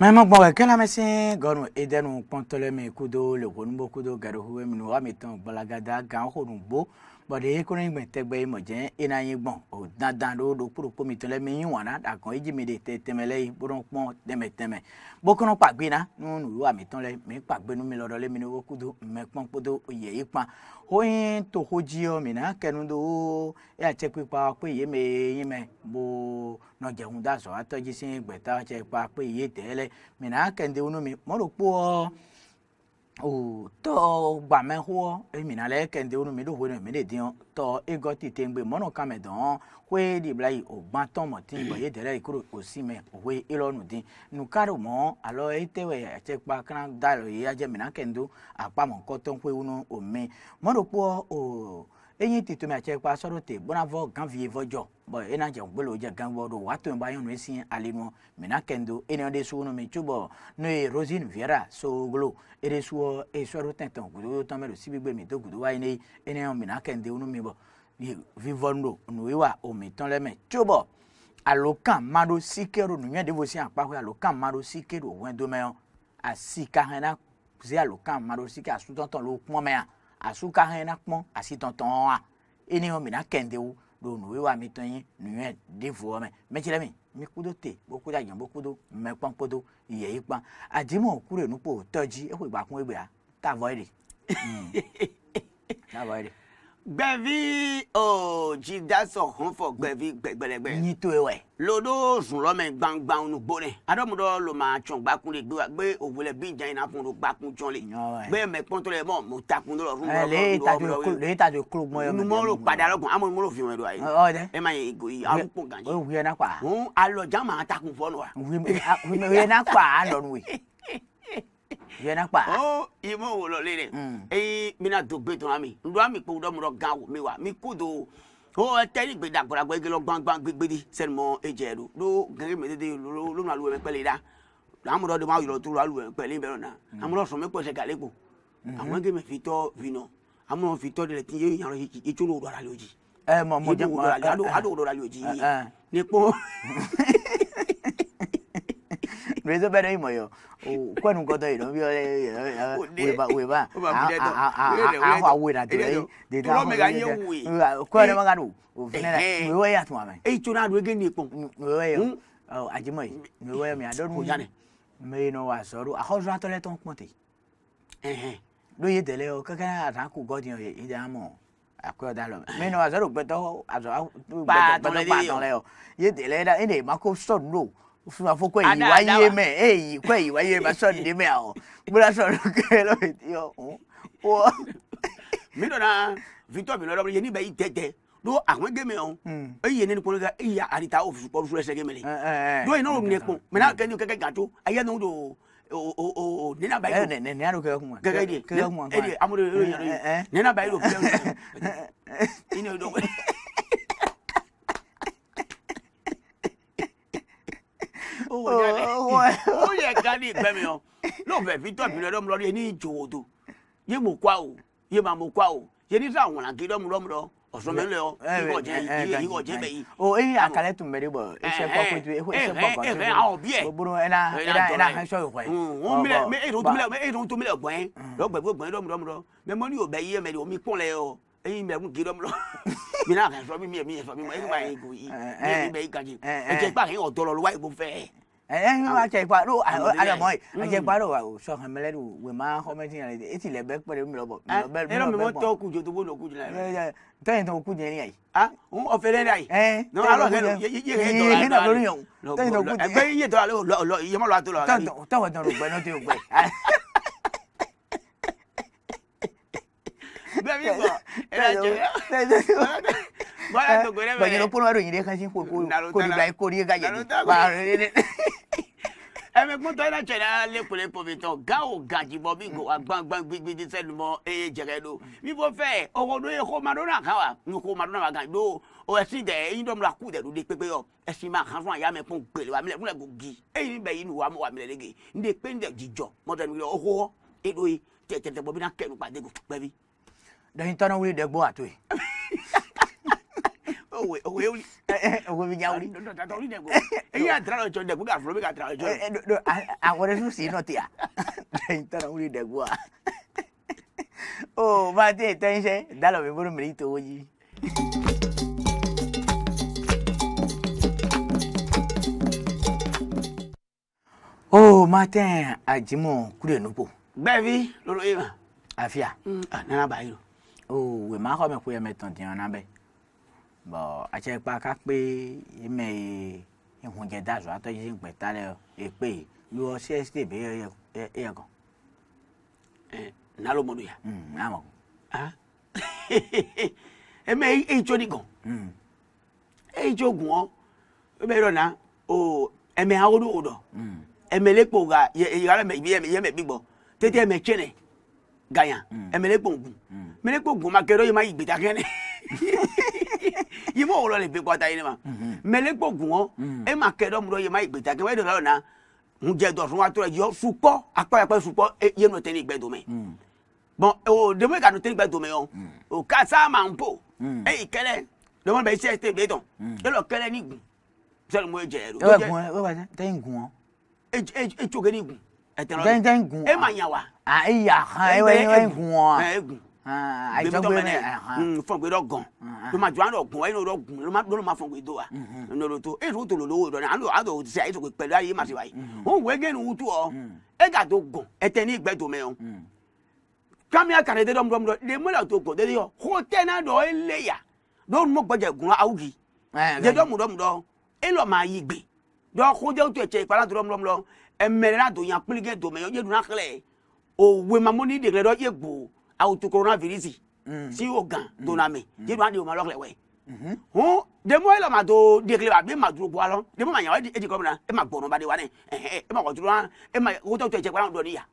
Maman bon quel amène gonu edenu pontole me kudo le gonbo kudo garo huwe minu wa meton balagada gan honumbo bode ko ni gbe tegbe mo je ina yin gbon o dandan do puro po mi tole me yin wana da kan eji me de temele boron pon teme bokono pagbe na nu wa meton le mi pagbe nu mi lodo le mi ni wo kudo me pon podo oye ipan oyin to hoji o mi na kenu do e a che pipa pe ye me yin me bo no je hun da so atoji sin gbeta che pa pe ye tele mi na kende unu mi mo ro po o to gba me ho emi na le kende unu mi do ho mi de dion to ego ti tengbe mo no ka me don we di blai o gban ton mo tin bo ye dere ikuro o si me o we ilonu din nu karo mo alo etewe che pa kan da lo ya je mi na kendo apa mo ko ton we unu o mi mo ro po o eyin ti to me che pa so ro te bonavo ganvie vojo bo ena je gbelo je gan wo do wa to ba yon sin alinu mi na kendo ene de su unu mi chubo no e Rosine Viera so glo ere su e so ro tenton gudu to me lo si gbegbe mi to gudu wa ene mi na kende unu mi bo vivondo nu iwa o mi ton le me chubo alokan maro sikero nu yen de vo si apa ko alokan maro sikero wen do me asika hena zi alokan maro sikero asu tonton lo pon me asuka hena pon asi tonton a ene mi na kende u do nu iwa mi ton yin nu yen de vo me chile mi kudo te boku da yan boku do me pon podo iye ipan ajimo kure nupo toji e ko igba kun egbe a ta avoid ta avoid Gbevi o jida so hon fo gbevi gbegbelegbe ni to ewe lodo sun lo me gbangba unu gbore adomudo lo ma chon gbakun le gbe wa gbe owule bi jan ina fun lo gbakun chon le gbe me pon to le mo takun lo run le ta do klo mo yo mo lo pada logun amo mo lo fi won do ayi o de e ma yin igo yi ampo ganji o wi na pa alo jama takun fo no wa wi na pa lo nu wi yena pa o imo wo lo lere mina do gbe to ami ndo ami po do mo ro gan wo mi wa mi kudo o teri gbe da gora gbe lo gbangban gbe di sen mo ejeru do gere me de lo na lu me pele da amu do ma yo to lu me pele be na amu ro so me pese galepo àwọn ge me fi to vino amu fi to de tin ye yan yi to lo do ara loji mo je mo ado do ara loji ni po Rezo bere imo yo o kwenu godo iro bi we ba a we na de da me ga yen we kwenu ma ga do o fene we ya tun ame e to na do ge ni pon we yo ajimo yi we mi adorun jane me no wa so ru a ho zo to le ton ponte lo ye dele o kaka ata ku godi yo e da mo akọ da lo me no wa so ru gbe to azo ba ton le o ye dele da ene ma ko so no fún afoko yi wáyé me ko yi wáyé ma so de me o bura so ke lo ti o o mi do na Victor mi lo ye ni be yi tete do àwọn ge me o ye ni ko ga ya arita o fu po fu ese ge me le do ina ro ni ko me na ke ni ke gato aye no do o ni na ba yi ne aro ke kun ke kun e amure ni na ba yi do ina do o ye gani gbe mi o lo be Victor bi lo mo ni jowodo ye mo kwa o ye ma mo kwa o ye ni sa won la ki do mo do oso me le o iko je be yi o akale tun mere bo e se po ko tu e se po ko a bi e buru ena han so yo ko o mi le me e don to mi le gbon lo gbon do mo do me mo ni o be yi me o mi kun le o eyin me kun ki do mo do mi na kan so mi so mi mo e ma ego yi mi be yi kaji e je pa kin o do lo wa ibo fe wa che pa ro ala mo a je pa ro wa so han mele ru we ma ho me tin ale e ti le be pere mi lo bo mo to ku jo to bo lo ku jina ten to ku je ni ai o fe le dai no alo ke ye na lo yon ten to ku gbe ye to lo ye mo lo ato lo ta wa don ro gbe no ti o gbe Baby go. Era je. Bora to gore me. Ba yo polo ro yin de kan sin ko di bla ko ri ga je. Ba me gbon to ina chena le po bi to ga o gaji bo bi go agbangban gbigbi di senu mo jere do. Mi bo fe owo do e ko madonna kan wa. Ni ko madonna wa gan do. O esi de yin do mla ku de do de pepe yo. Esi ma kan fun aya me pon gbele wa mi le go gi. Eyin be yin wa mo wa mi le lege. Nde pe nde jijo. Mo de mi lo oho e do yi tete bo bi na kenu pade go baby. Dan tono wi de gbo ato e owe uli owe mi nyauri no ta uli dego e ya tra lo cho dego ga flo mi ga tra lo cho agora su si no tia intara uli dego oh mate tense dalo me boro merito hoje oh mate ajimo kure nupo bevi lolo ema afia nana ba yo oh we ma ko me ko ye meton ti na be bo a che pa ka pe ime ihun je dazo ato yi npe tale e pe lo CST be e gan na lo modu ya amo ah eme e jo ni gan e jogun o be ro na o eme awodo odo eme lepo ga ye ga me ye me bigbo tete eme chene gaya eme lepo ogun me lepo ogun ma kero ye ma igbeta kene yimo wo lo le be kwata yin ma me lepo ogun o e ma kero mu ro ye ma igbeta kene we do lo na nje do fun wa to yo supo apa supo ye no teni igbedo me bon o de mo ka no teni igbedo me o ka sa ma npo e ikele de mo be se te be don e lo kele ni gun se lo mo je ro e gun we ba te gun e choge ni gun e te lo gun e ma yan wa ah e ya ha e we gun e gun ah ai jogbe me fon gbe do gan lo ma juan do gun e no do gun lo ma fon gbe do wa no lo to e ro to lo do na ando se ai to pe pelu aye ma se wa yi o we gen utu o e ga to gun e te ni igbedo me o kamia kare de dom de mo la to gun de yo ho te na do eleya do mo gboje gun awugi je dom e lo ma yi gbe do ko je to che ipara dom lo e mere na do yan plige do me yo je du na kle o we ma mo ni de do ye gbo auto coronavirus si o gan do na me je du an de o ma lo kle we ho de mo e lo ma do de kle ba bi ma duro bo alo de mo ma yan e je ko na e ma gbo no ba de wa ne e ma ko duro e ma ko to che ipara do ni ya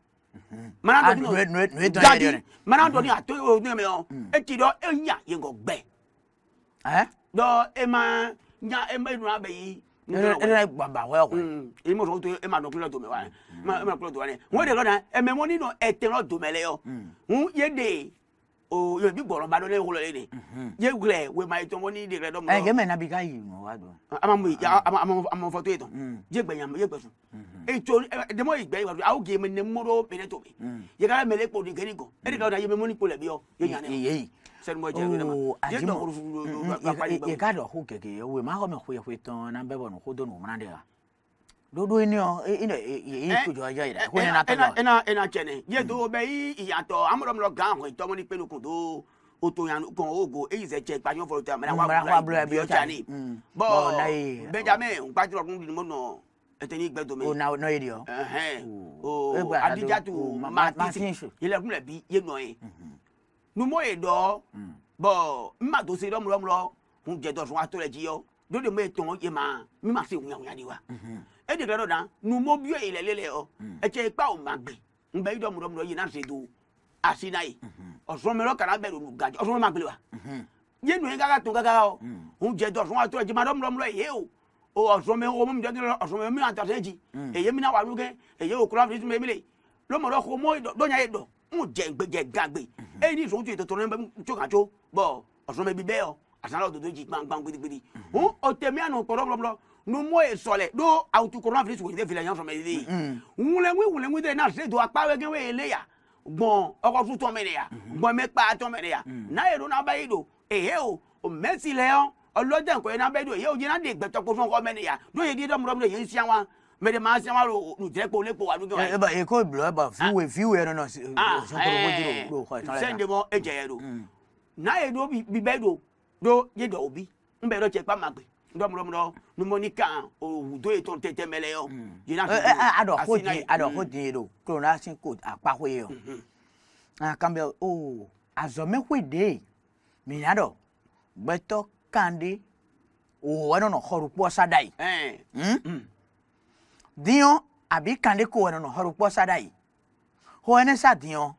mana do ni mana do ni ato o ni me o e ti do e nya ye go gbe do e ma nya e ma inu abe yi e baba we ko e mo so to e ma no klo do me wa ma klo do wa ne won de lo na e me mo ni no e te lo do me le yo ye de o yo bi gboro ba do le ko le ni ye gule we ma to mo ni de re do mo ge me na bi ka yi no wa do ama foto e to je gbeyan ye gbesun e to de mo igbe wa awu ge me ne mo ro be ne to me ye ka me le po ni geri go e de ka na ye me mo ni po le bi yo ye nya ne sen mo je le ma je do ko ye ka do ho keke we ma ko me ho ye ton na be bo no ho do no na de ga do ni o ina e ku jo ja ida ko ne na to ena chene ye do be yi iyato amuro mro gan ho to mo ni pelu kun do o to yan kon ogo e se che pa yon fo to me na wa bi o chani bo Benjamin n pa ti ro kun ni mo no eteni igbedo me o na no iri o o adijatu ma ti ile kun le bi ye no yin nu mo e do bo ma do se do mro hun je do sun ato le ji yo do de me ton ye ma mi ma se hun yan ni wa e de do dan nu mo bi e ile lele o e che pa o ma gbe ngbe do mro yi na se do asinai osun me ro kana be ru gaji osun ma gbe wa ye nu gaga to gaga o hun je do sun ato le ji ma do mro ye o osun me o mo mi de osun me mi anta se ji e ye mi na wa lu ke e ye o kura fi me mi le lo mo ro ko mo do nya ye do un je gbe je gagbe e ni so tu to ren cho kan cho bo osun me bi be o asan lo do ji gbangban gidi o temi anu ko ro nu mo e sole do auto coronavirus we de file yan so me de wule de na se do apa we gen we ele ya gbon oko fu to me ne ya gbon me pa to me ne ya na e ro na ba yido e o Messi le o olojan ko na be do ye o ji na de gbe to ko fun ko me ne ya do ye di do mo ye nsia wa me de ma nsia wa ro nu je po le po wa nu e ba e ko blo ba fiwe no so ko ro ko send mo e je ro na e do bi be do ye do obi nbe ro che pa ma gbe ndo mo nu mo ni kan o do e ton tete mele yo ji na ado ko di do ko na sin ko apa ho yo kambe o azome hwede mi yado beto kandi o wano no horu po sadai dion abi kandi ko wano no horu po sadai ho ene sa dion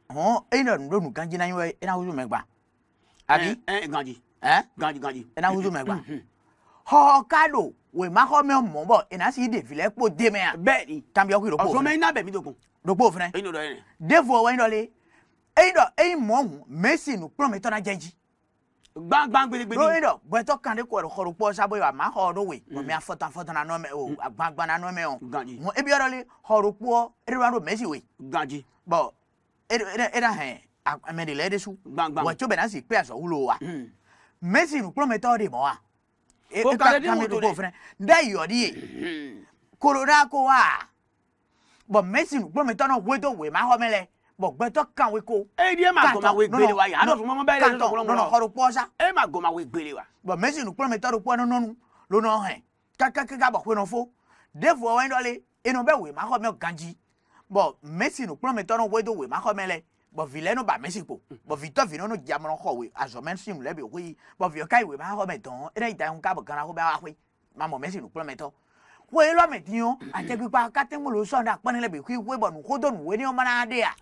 ho eno ndo nu ganji na yin ena huzu megba abi ganji ena huzu megba ho kado we ma ho me mo bo ena si de file po de me a be ni kambe ko ro po so me na be mi dokun do po fune eno do ene defo wa ndo le mo hu Messi no prometo na janji Bang bang gbidi. Ro ido, beto kan de ko ro po sa boy ma ho do we. Bo me afota na no me o agbagba na no me o. Mo e bi oro le ho ro po e ro Messi we. Ganji. Bo era he me de le de su. Wo cho be na si pe aso wulo wa. Messi no prometo de mo wa. E ka me do ko fre. Dai yo di. Korora ko wa. Bo Messi no prometo no we do we ma ho mele. Bo beto kan we ko. E di ma go ma we gbele wa ya. No so mo be le so ko no ho ro po sa. E ma go ma we gbele wa. Bo Messi no prometo ro po no lo no he. Ka bo ko no fo. Defo wa ndole eno be we ma ho me ganji. Bo Messi no prometo no we do we ma ho mele. Bo vile no ba Messi po. Bo Victor Vino no jam no ho we aso men sim le be we. Bo vi kai we ma ho me ton. E dai un ka bo kan ho be wa we. Ma mo Messi no prometo. We lo metion a te pa ka te mo lo so na pon le be ku we bo no ko do nu we ni o ma na de a.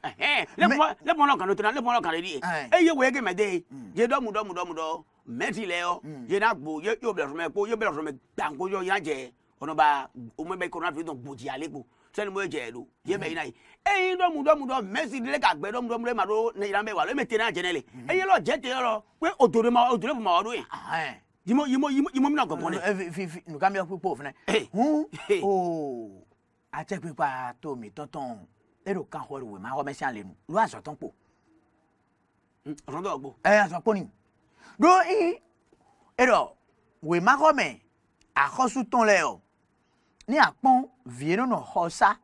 Le mo lo kan no tena le mo lo kan le di. E ye we ge me de. Je do mu do. Messi le o. Je na gbo ye yo be so me po ye be so me dango yo ya je. Ono ba o me be ko na fi don boji alepo. Se ni mo je do. Je be ina yi. E do mu do Messi le ka gbe do le ma do ne ira me wa le me te na je nele. E ye lo je te lo pe odore ma do yin. Yimo mi na go pon fi nu ka mi o po fune. Oh. A te pe pa to mi tonton. Ero kan ho we ma ho Messi an le nu. Lo aso ton po. Rondo ogbo. Aso po ni. Do ero we ma ho me a ho su ton le o. Ni apon vieno no ho sa.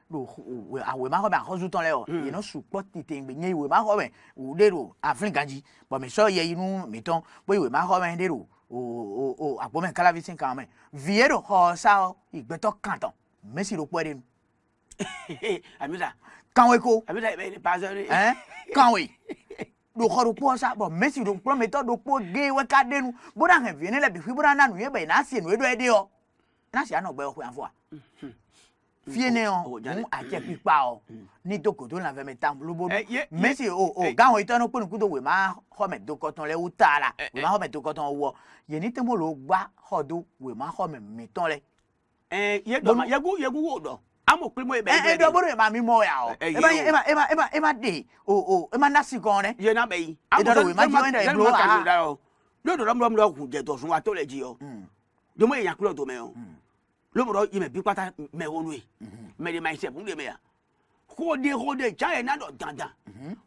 Do we ma ho me a ho su ton le o. You know support ti te ngbe we ma ho me u de ro afrin ganji. Bo me so ye inu mi ton bo we ma ho me de ro. Agbo me kala visin kan me. Vieno ho sa o igbeto kanton. Messi ro po de nu. Amisa. Kan we ko. Amisa be pa so ni. Kan we. Do khoro po sa bo Messi do prometo do po ge we ka de nu. Bo da han viene le bi fi bo da na nu ye be na se nu e do e de o. Na se ana gbe o anfo a. Fiene o a che pipa o. Ni to ko to la ve me tam lo bo. Messi ga ho ito no po nu ku do we ma ho me do ko ton le utala. We ma ho me do ko ton wo. Ye ni te mo lo gba ho do we ma ho me mi ton le. Ye do ma ye gu wo do. Amo kle mo e be. Do bo re ma mi mo ya o. E ma de. E ma nasi kon ne. Ye na be yi. Do we ma jo enda e blow a. Lo do ram ku je to sun wa to le ji o. Do mo e yan klo to me o. Lo mo yi me bi pata me wo nu e. Me de my step nde me ya. Hode cha e na do dandan.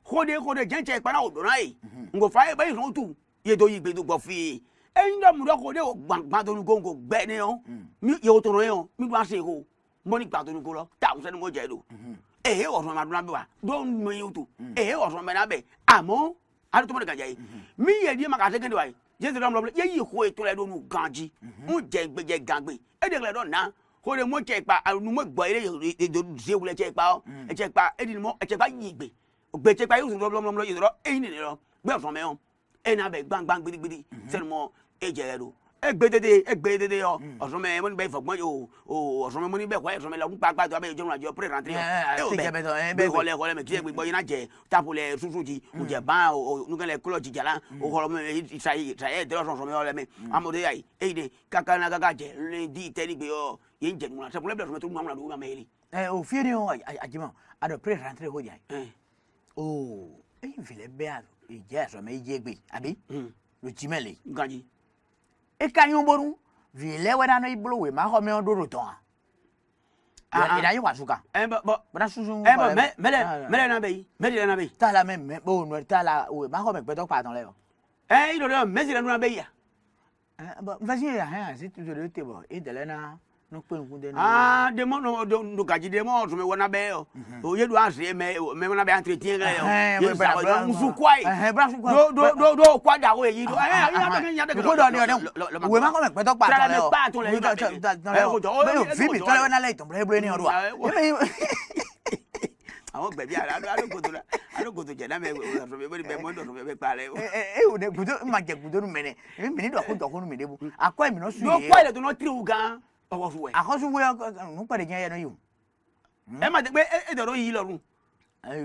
Hode jenche pa na odo na e. Ngo fa e ba yi so tu. Ye do yi gbe do gbo fi. E ndo mu do hode o gbangban to nu go gbe ni o. Mi ye o to ro e o. Mi gba se ko. Mo ni gba to nu ko lo. Ta o se ni mo je do. O so ma do na be wa. Do mo yi o tu. O so me na be. Amo ari to mo ga je. Mi ye di ma ka se kende wa. Jesu ram lo ye yi ho e to le do nu ganji. Un je gangbe. E de le do na. Hode mo che pa anu mo gbo ile do se wule che pa o. E che pa e di mo e che pa yi gbe. Gbe che pa yo so lo yi ro. E ni ro. Gbe o so me o. E na be gbang gbidi. Se mo e je do. E gbe dede o. O so me mo ni be fogbon yo. O so me mo ni be kwa e so me la un pa to abe jo na jo pre rentre. E be ko le me ki gbo yin na je tapule susuji. O je ba o nu kan le klo ji jala. O ko me sai de so me o le me. Amode ai. E de kaka na kaka je le di te ni gbe o. Ye je mu na se mo le so me to mu na do ma me ri. O fieri o ajima. Ado pre rentre ho jai. E vile be a e je so me je gbe abi. Lo jimele. Ganji. E ka yon boru vile we na no iblo we ma ho me odoro ton a ida yi wasuka bo bra susun mele na be na be ta la me bo no ta la we ma ho me gbeto pa ton le o ilo le mezi na be ya bo vazi ya ha si tu de te bo e de le na no pe nku de de mo no gaji de mo so me wona be o ye do ase me na be entretien ga yo bra musu kwai bra su kwai do kwa da o yi do ya de ko do ni o we ma ko me pe to pa ton le o jo fi mi to le na le ton bre ni o do àwọn gbẹ̀bí arógòdò jẹ̀ náà mẹ́rin ọ̀sọ̀ bẹ́ẹ̀ bẹ́ẹ̀ mọ́tò ọ̀sọ̀ bẹ́ẹ̀ parẹ́. O de gudo ma jẹ gudo nu mẹ́nẹ̀ mi ni do ko nu mi de bu akọ mi no su ye. do ko ile to no triu gan ọwọ́ su we. Àkọ́sù we nu pare gan ya no yo. Ẹ ma de pé e do ro yi lọ́run.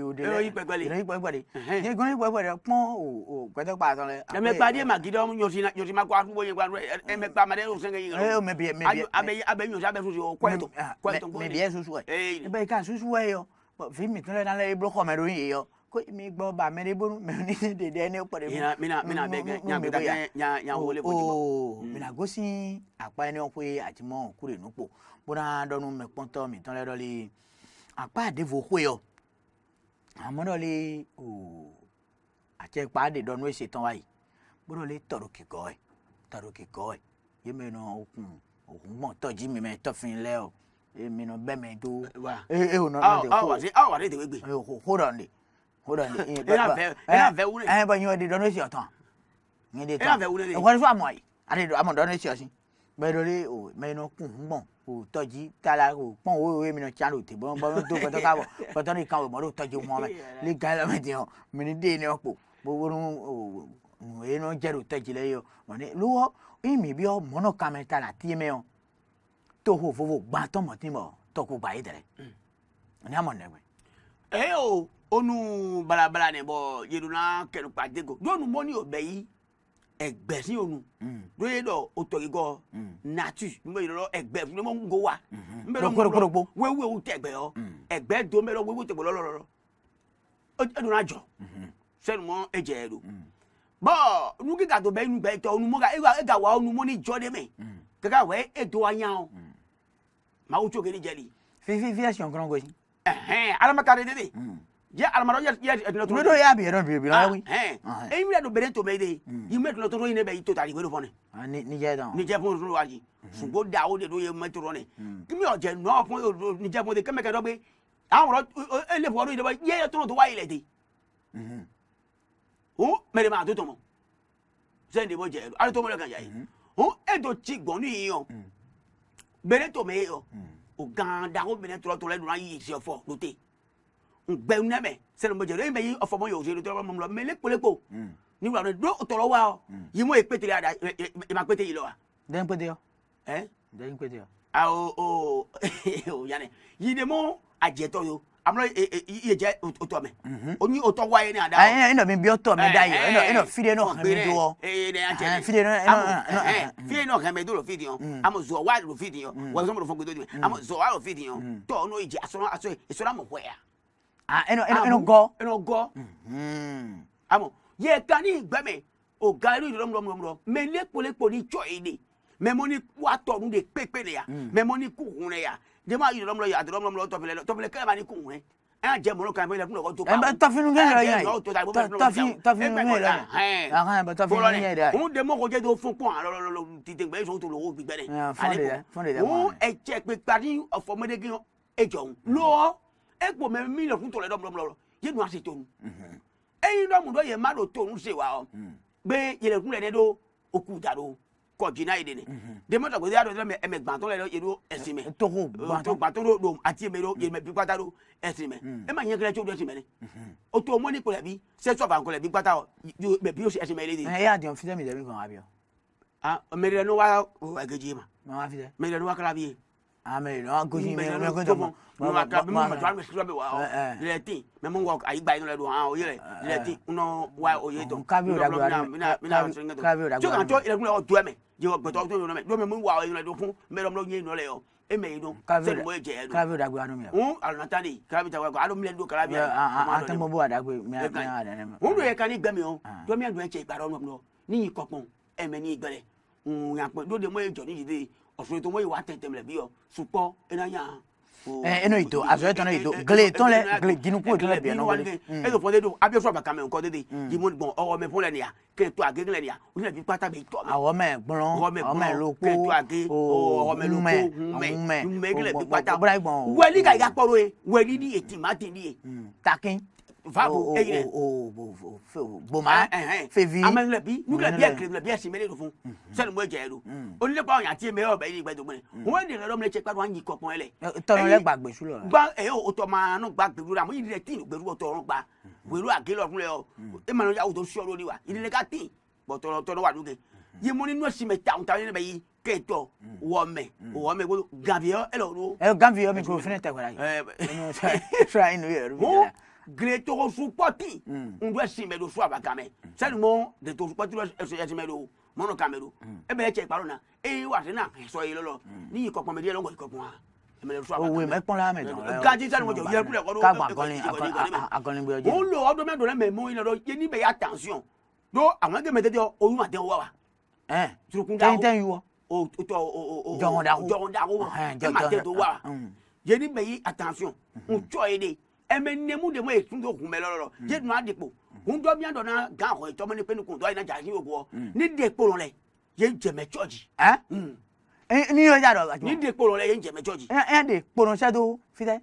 O de. Yi pẹpẹle. Yi pẹpẹle. Ye gan yi pẹpẹle pon o gbẹtọ pa tan le. E me pa die ma gido yo si ma kwa wo yin kwa e me pa ma de o sen yin. O me bi abe yo sa be su o kweto. Me bi e susu e. E be ka susu e yo. Fi mi tun le na le blo ko me ro yin yo. ko mi gbo ba me de bonu me ni de ne pore mina be nya wole bo mina go si apa ni ope ati mo kure nupo bona donu me ponto mi ton le do le apa de vo ko yo amo do le ati pa de donu e se ton wa yi bodo le toro kiko e ye me no okun mo toji mi me to fin le o e mi no be me do o no de ko wa de gbe hold on ina ve wure ba nyo de donu e se ton ni de ina ve wure e ko so amo yi ade do amo donu e se sin be do le o me no kun gbon o toji tala o pon o mi no chalo te bon to ko to ka bo to ni kan o mo do toji mo me le ga la me ti o mi ni de ni opo bo wo e no jero toji le yo oni luwo imi bi o mono kameta la ti me o to ho fo gba to mo ti mo to ko gba idere ni amo ne o onu balabala ne bo yeduna kenu padego donu mo ni obeyi egbe si onu do ye do otorigo natu mo ye lo egbe ni mo go wa mbe lo wewe o tegbe o egbe do me lo wewe tegbe lo eduna jo senu mo ejeru bo nuki ka to be nu be to onu mo ga e ga wa onu mo ni jo de me kaka we e do anya o ma o choke ni jeli fi action kron go si alama ka de je alama ro ye no to do ya bi ron bi la wi e mi do bere to me de yi me to ro ni be yi to tari we do fone ni je don ni je fon ro wa ji sugo da o de do ye me to ro ni kimi o je no fon ni je fon de keme ke do gbe awon ro e le fo ro ni de ba ye to wa ile de o mere ma to mo sende bo je ari to mo le kan yayi o e do chi gbon ni yo bere to me yo o gan da o bere to le dun yi si ofo lo te ngbe na me sende bo je re me yi ofo mo yo se to mo lo me le polepo ni wa do to lo wa o yi mo e pete ada e ma pete yi lo wa den pete yo den pete yo o yane yi de mo ajeto yo amlo ye je oto me oni oto wa ye ni ada eno mi bi oto me da yo eno fide no han mi do fide no han me do lo fide yo amo zo wa lo fide yo wa zo mo fo gbedo amo zo wa lo fide yo to no ije aso la mo hwe ya eno go amo ye kan ni gbe me o ga ri ro me le polepo ni cho ide me mo ni wa to nu de pepe ne ya me mo ni ku hun ne ya je ma yi lo ya to fele ke ma ni ku hun e je mo lo kan fele kun lo to pa e to finu nge lo yan to finu nge lo ba to finu nge da un de mo ko je do fun pon lo ti te gbe so to lo gbigbe ne fonde un e je pe pari ofo mede gi e jo lo e po me mi lo kun to le lo ye nu ase to nu e yin do mu do ye ma do to nu se wa o gbe ye le kun le ne do oku jaro ko jina ide ni de mo to go ya do me gban to le yedo esime to go gban to do ati me do ye me bi pata do esime e ma yen kele cho do esime ni o to mo ni ko le bi se so ba ko le bi pata o me bi o se esime le di ya di on fi mi de mi kan abio me re no wa ageji ma wa fi de me re no wa kala bi me no go si me ko to mo ma ka bi mo ma twa me sura be wa le tin me mo ngo ayi gba inu le do o ye le tin uno wa o ye to ka bi o da mina ka bi o da jo kan to ile kun le o do me je wo gbeto to no me do me mo wa o inu le do fun me lo yin inu le o e me inu se mo je do ka bi o da gbe anu mi aluna tani ka bi ta wa alo mi le do kala bi atan mo bo da gbe mi ada ne o do ye kan ni gbe mi o do mi adu en che igbaro no ni ikopon e me ni igbere yan pe do de mo e jo ni jide osun to mo yi wa tete me le bi o supo ena yan eno ito aso to no ito gle ton le gle ginu ko to le bi no e do fode do abi so ba kamen ko dede di mo gbon owo me fun le ni ya ke to age gle ni ya o le bi pata be to awo me gbon o me lo ko ke to age o me lo ko me gle bi pata bra gbon we li ga ya poro e we li ni eti ma tin ni takin fabo eyire boma fevi amen le bi nu le bi ekle le bi esime le do fun se ni mo je ru o le pa oyan ti me o be ni gbe do gbe won ni le che pa wan yi kokon ele to no le gbagbe su lo gba o to ma nu gbagbe ru ra mo yi le tin gbe ru o to run gba we ru age lo fun le o e ma no ya o to so lori wa ile ka tin bo to no wa duge yi mo ni nu esime ta un ta ni be yi ke to wo me go gavio e lo ru gavio mi ko fine te kwa no try no ye ru greto ko su poti ndo esime do su abakame sel mo de to su poti lo esime do mo no kamero e be che paro na e wa se na so yi lo ni ikopon me die lo ngo ikopon oui mais pour la mais quand tu sais moi je viens plus quand akọni bi oje on lo ọdún mẹ́dọ̀ lẹ́ mẹ́mọ́ iná lọ yé níbẹ̀ yà attention do àwọn gẹ́gẹ́ mẹ́tẹ́tẹ́ oyún àti ẹwọ́ wa turukun dáhùn tẹ́yìn wọ jọ̀wọ́n dáhùn ẹ máa tẹ́ tó wà yé níbẹ̀ yí attention n tọ́ yé de ẹ̀mẹ́ nẹ́mú de mọ́ ètún tó kun bẹ́ lọ́lọ́ yé dùn á dìpọ̀ n dọ́ bí àdọ̀ náà gán àkọ́ ìtọ́mọ́ ní pẹ́ẹ́nì kun dọ́ yìí náà jà sí òkú ọ ní dèpọ̀ lọ́lẹ̀ yé jẹ̀mẹ́ chọ́ọ̀jì ni yo ja do ni de polo le nje me church de polo se do fite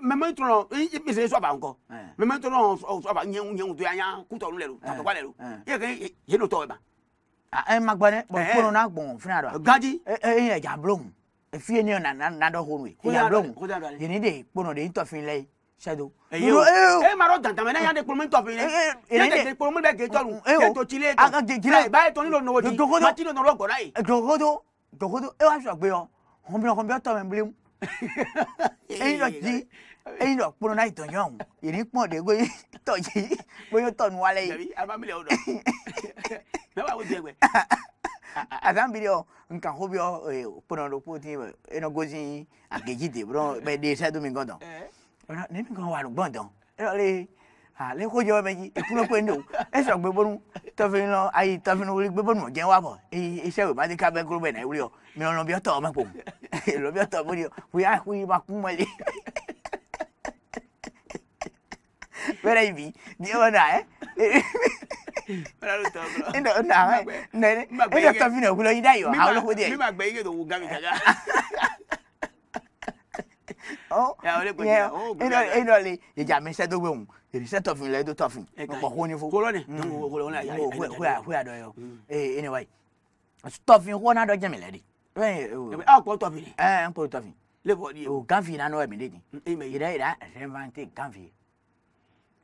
me tro mi se so ba nko me tro so ba nyen to anya ku to le ru to kwa le ru ye ke ye no to ba ma gbane bo polo na gbon fina do gaji ye ja blom e fie ni na do ho nwe ya blom ye ni de polo de to fin le se do ma ro dan tan me na ya de polo me to fin le ye de polo me be ke to ru ye to chile ba to ni lo no di ma ti no ro go rai dogodo e wa so gbe o hon bi to me blem e lo ji e lo polo na itan yon e ni pon de go to ji boyo to nu wale yi aba mi le o do me ba wo je gbe adam video nkan ho bi o polo ro po ti e no gozi akeji de bro be de se do mi godon ni mi kan wa ru gbon e lo le le ko jo meji e kuno pe ndo e so gbe borun to fi lo ayi to fi no ri gbe borun mo je wa bo ise we ba di ka be kuro be na uri o mi lo bi o to ma po lo bi o to bori o wi ba kun mo le Very bi di o na Pero lo to bro ndo na ne e to fi no kulo yi dai o ha lo ko de mi ma gbe ige to wu ga mi kaga ya ole ko ya ino le ye ja me se do gbe un ye se to fin le do to fin ko ho ni fo ko lo ni ko lo na ya ho ya do yo anyway to fin ho na do je me le di ko to fin ko to fin le bo di o kan fin na no e mi de e me ida invente kan fin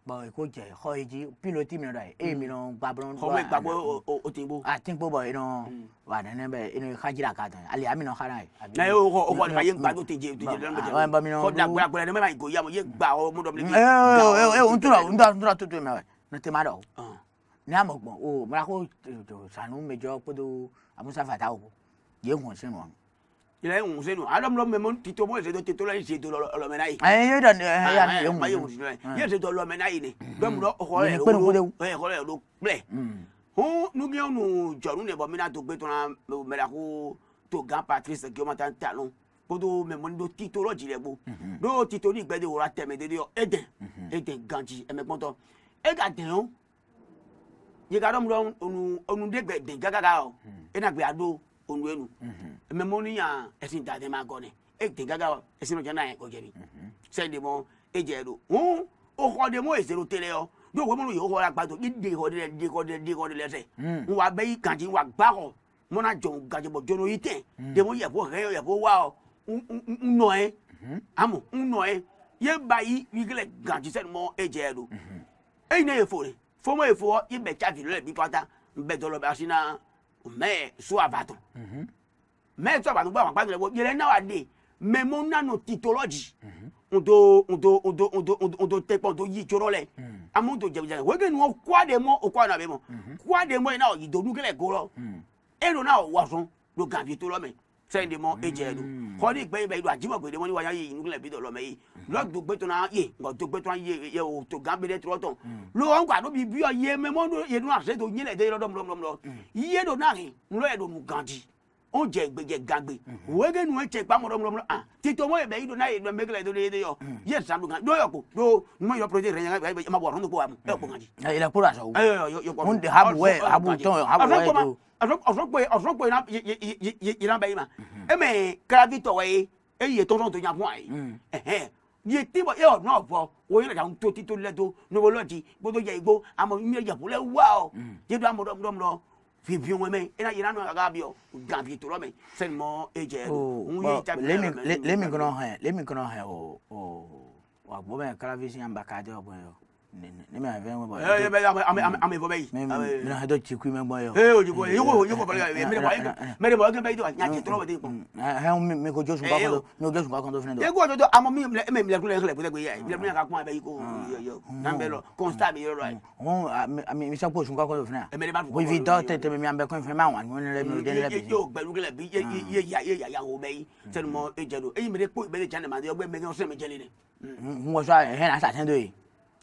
bo ko je ho ji piloti mi do mi no gba bron ho me gba o tinbo a tinbo bo ino wa na ne be ino khajira ka tan ali ami no khara na o ko ma ye gba do teje wa ba mi no ko da gba ne ma go ya mo ye gba o mo do mi untura tutu me no te ma do ni amogbon o mara ko sanu mejo podo amusa fata o ye won se no ile un se no adam lo me mo tito mo se do tito lo se do lo me na yi yo dan ya ma ye un ye se do lo me na yi ni do mo do ko le ko le lo ple ho nu ge onu jorun ne bo mi na to gbe to na me la ko to gan Patrice ki o ma tan talon podo me mo do tito lo jire gbo do tito ni gbe de ora teme de yo eden ganji e me ponto e ga den o ye ga do mo onu de gbe den gaga o e na gbe ado onu enu me mo ni ya esin da de ma go ni e den gaga esin no je na e ko je bi se de mo e je do o ko de mo e se ro tele o do we mo lo yo ho ra gba to de ho de lese wa be yi kanji wa gba ko mo na jo gaje bo jono yi ten de mo ye bo wa o no e amo no e ye ba yi wi gele ganji se mo e je do e ne ye fo ni fo mo e fo ye be cha fi le bi pata be do lo ba sina me so abaton me so abaton gba wa pa le wo ye na wa de me mo na no titology ondo tekpon to yi joro le amundo je we gen won kwade mo o kwa na be mo kwade mo na o yidodu kele go lo ero na o wasun lo gan bi to lo me send mo eje do ko ni gbe be do ajimo gbe de mo ni wa ya yi inu kele bi do lo me yi lo do gbe to na ye ngo to gbe to ye o to gan be de tro ton lo on gba do bi o ye me mo do ye do ase to yin le de lo do ye do na rin lo e do mu gandi on je gbeje gagbe we ge nu che pa mo ti to mo e be ido na e do megele do de yo yes am gan do yo ko do mo yo project re ma bo ron do po am e ko ganji ile pura so yo on de habu ton habu we osro po na ina be ma e me gravito we e ye to to yan fun ai ye ti bo ye o no bo wo yin da to ti to le to no bo lo ti bo to je igbo amo mi je fun le wa o je do amo do fi bi won me ina ina no aga bi o gan bi to lo me se mo eje un ye ta let me gonna ha o wa bo me kala vision amba ka de obo yo ne me ave mo ba ame bo bei me na hado chiku me gbo yo oji bo yo bale me bo ke bei do nya ti tro bo de ko ha me ko josun ka kondo fene do e go do amo mi me le kule kule be ye le ka kwa be ko yo na be lo constant be yo right mi sa po sun ka kondo fene e me ba we vi do te me ambe ko fene ma wan mo le me de le yo gbe lu kule bi ye ya ho bei se mo e je do e me de po be de chane ma de gbe me ko se me je le ni mo so he na sa ten do yi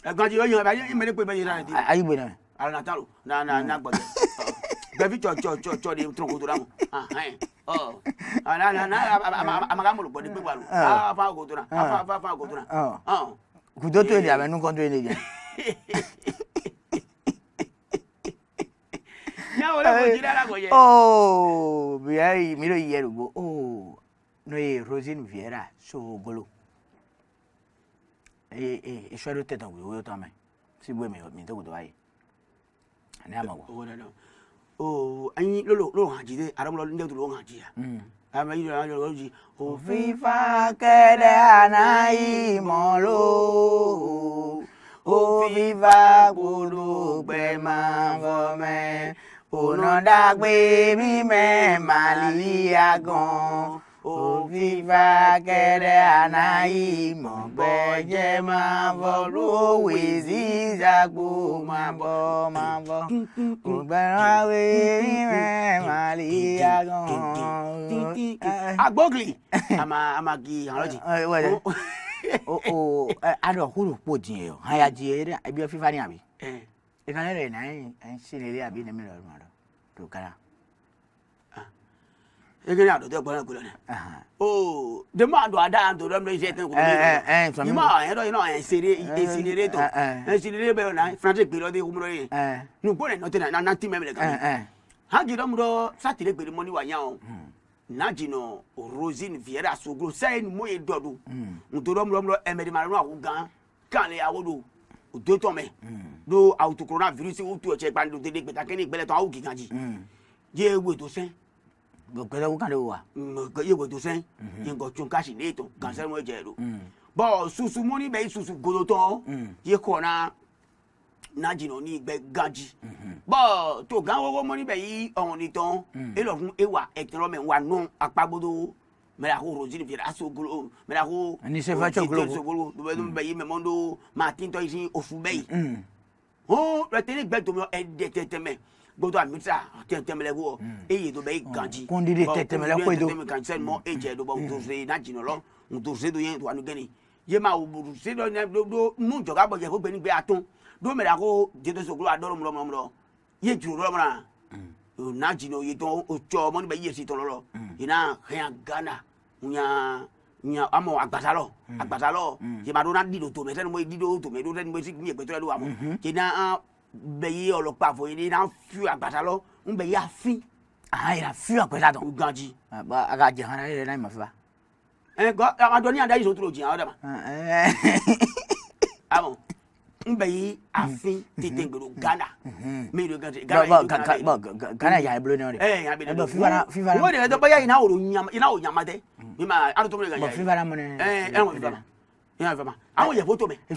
gan ji yo yan ba ye me de po be je na ti ayi bo na ala na talo na gbo gbe fi cho de tronko to da mo amaga mo lo gbo de pe wa lo fa go to na fa go to na kudo to ile abenu kon to ile je ya o le ko jira la ko ye oh bi ai mi lo yeru go oh no e Rosine Vieira so golo e shoro te tan wo to me si bo mi to go do ai ani amago oh anyi lo han ji de ara mo lo nde to lo han ji ya ama yi lo ji o fifa kede anai molo o viva gulu gbe ma vo me ono dagbe mi me mali agan o viva kede anai mo gbe ma vo lo we zizagbo ma bo o gbe awe mi me mali agan agbogli ama gi hanloji ado huru po din yo han ya ji ere abi fifa ni abi e kan le na en sinere abi ne mi lo ma do kara e gani ado de gbara gulo ni de ma do ada do do me je ten ko ni ma en do ina en sinere to en sinere be na france pe lo de humro yin nu bo no te na ti me le kan ha ji do mu do satire pe mo ni wa yan o na jino Rosine Vieira sogro sai ni moye dodo ntoro mro emedi mara no agugan kan le awodo odo to me do auto coronavirus o tu o che pando de pe ta keni gbele to awu gigan ji je ewe to sen gbele wo kan le wa ye ewe to sen ngo chun kashi le to kan se mo je ro bo susu mo ni be susu golo to ye ko na jino ni gbe gaji bo to gan wo mo ni be yi ohun ni ton e lo fun ewa ekro me wa no apagbodo me la ko Rosine Vieira sogolo me la ko ni se fa chogolo do be yi me mondo Martin to isin ofu be yi le tele gbe to me e de teteme gbodo amisa teteme le wo e yi do be yi gaji kon di teteme le ko do teteme kan se mo e je do bo to se na jino lo to se do yen to anu gani ye ma wo se do nu joga bo je fo be ni gbe atun do me la ko jeto sogolo adoro mlo ye juro lo mra na jino ye to ocho mo ni be ye si to lo ina han Ghana nya amo agbasa lo ye ma do na dido to me se mo dido to me do se mo si mi e gbeto lo amo ye na be ye olopa fo ye na fi agbasa lo nbe ya fi ya fi agbasa don uganji ba aga je han re na ma fa go adoni anda yi so tro ji an oda ma amo nbe yi afin tete ngoro Ghana me do Ghana ya iblo ni re ya be do fifa wo de do ba ya ina o nyama de mi ma aro to mo ga ya fifa mo ne mo fifa ya fifa awon ye photo me ye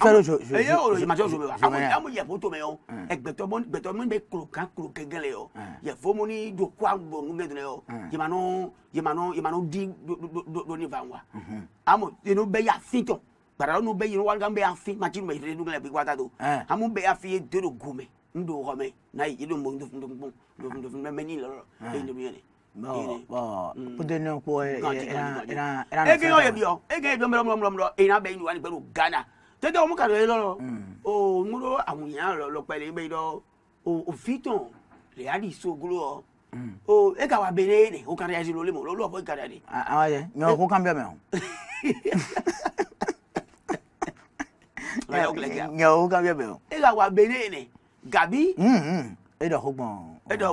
o ma so me wa awon ye photo me o egbeto mo be kuro kegele yo ye fo mo ni do kwa gbo nu me do yo ye ma no di do ni vanwa amo inu be ya fito para no be yin wan gan be afin ma ti me re nu le bi kwata do amu be afin de do gume ndo ho me na yi do mo ndo me ni lo e ndo mi ni pude no po era e ke yo ye bi o e ke do mro e na be ni wan pẹ̀lú Ghana te do mo ka lo o mu lo àwọn yan lo pele be do o fiton le ali sogolo o e ka wa bere ni o kan ya si lo le mo lo fo ka da ni àwọn ye mi o ko kan be me o yo ka be o e ka wa bere ni gabi e do hogbon te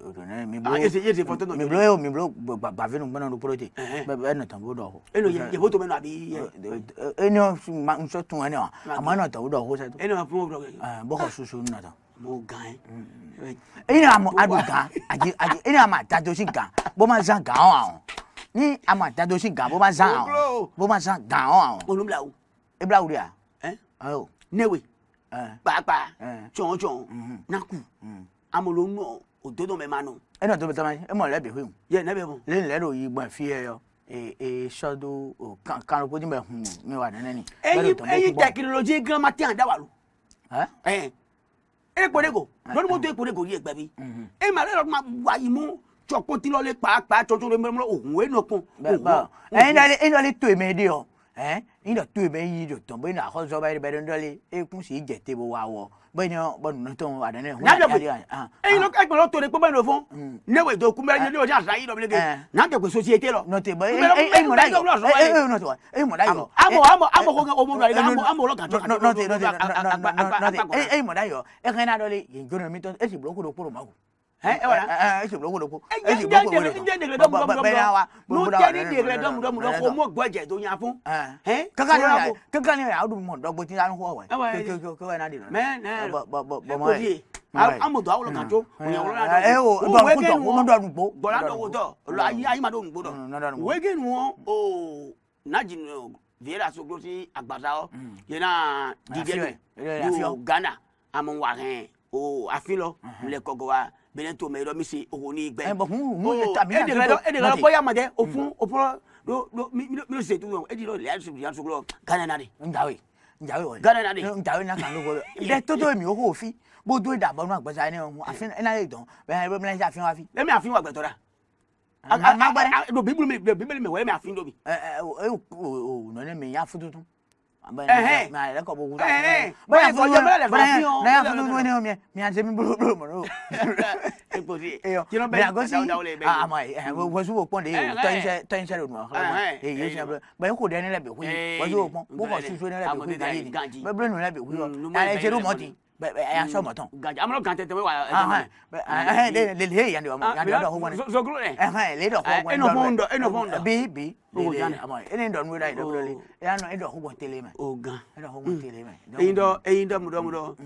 o do na mi blo ye photo no mi blo ba venu gbona do proje be na tan bo do ho eno ye photo me na bi eno ma nso tun ani ama na tan do ho se to eno fun bro bo ko susu na tan mo gan eni amo aduga aji eni ama dajo si gan bo ma san gan awon ni ama dajo si gan bo ma san gan awon olumla o e bla uri a newe pàápàá chọ̀ọ̀chọ̀ naku amolo nù òdodo mẹ́ma nù. ẹ náà tó bẹ tọ́mọ ẹ mọ̀ lẹ́bi hùwù. yẹ nẹ́bẹ̀ bọ̀. lẹ́yìn lẹ́rọ yìí gbọ̀n fi ẹ yọ sọ́dọ̀ kanu kó dìbò hùn mi wà nínú ni. ẹyin tẹkinọlọji girama tí a dá wà lò. ẹ ekpodego lórí mo tó ekpodego yìí ẹgbẹ́ bi. ẹ mà lẹ́yìn lọ́kùnrin wà yìí mú tsọkpọ́tì lọ́lẹ̀ pàápàá tsọ̀tsọ̀ lọ́lẹ̀ òhun ẹ̀ nọ̀kùn. ẹyin dọ́lẹ̀ tó èmi dé ọ ẹyin dọ̀ tó èmi yìí dọ̀ tán bóyá àkọsọ báyìí bẹ́ẹ̀ dọ́lẹ̀ ekun sì jẹ̀ tẹ́ bó wa wọ bóyá bọ́ọ̀nù tó ń wà nínú ẹ̀. ẹyin lọ́kùnrin ẹgbẹ́ lọ́tọ̀ rẹ̀ pé bẹ́ẹ̀ lọ fún newe do kumbe ne o ja sa yi do blege na te ko société lo no te ba e mo dai no te e mo dai amo ko o mo dai amo lo kan no te e mo dai yo e kan na do le yin jono mi to e si bloku do poro ma ko e wala e si bloku do ko e si bloku do nje de do no te ni de do ko mo gboje do yan fun kankan ni ya do mo dogbo tin anu ho wa ko na di no me mo amodo awolo kan to oyan wolo na mo do arugbo gbora do wo do lo ayi ma do ngbo do wegen won o najin viera so glo si agbada o ye na dide yo Ghana amon wa hen o afilo le kogo wa benen to me do mi si o ni igbe e de lo boya ma de o fun do mi se tu e di lo le so glo Ghana na de njawe Ghana na de njawe na kan lo go de to mi o ko fi bó dúró ìdàbọ̀ náà àgbẹ̀sà ẹni ọ̀hún àfihàn ẹ̀ná lè dán bẹ́ẹ̀ bẹ́ẹ̀ bẹ́ẹ̀ àfihàn wa fi. lẹ́mi àfihàn wa gbẹ̀tọ̀ la. do bíbélì mi wẹ́ẹ́ mi àfihàn dobi. o nọ ní mi yá fún tuntun. bẹ́ẹ̀ ẹ̀kọ́ bó wúlò. bẹ́ẹ̀ fọ jẹ́ bẹ́ẹ̀ lẹ̀ fà fi hàn. náà fún tuntun ní mi àti mi bolo mọ̀ n'o. epo si kí ló bẹ́ẹ̀ dáwọ́ lẹ̀ bẹ́ẹ̀. àmọ́ wọ́n sún pọ́n de tọ́yin sẹ́rẹ̀ nù bẹ́ẹ̀ kò dẹ́ni lẹ́bẹ̀ẹ́ kú yìí wọ́n sún pọ́n bó kọ́ sísun lẹ́bẹ̀ẹ́ kú yìí bẹ́ẹ̀ bẹ́ẹ̀ nù lẹ́bẹ̀ẹ́ kú yìí ẹ sọ mọ tán. gaji amúlò kan tẹtẹ wá. le yan de wa yan de wa ko wọn. sogolo dẹ. le dọ ko wọn. eno fọn dọ. bi le ama ene dọ nu da yi dọ le ya no e dọ ko wọn tele mẹ. o gan. e dọ ko wọn tele mẹ. eyin dọ mudọ.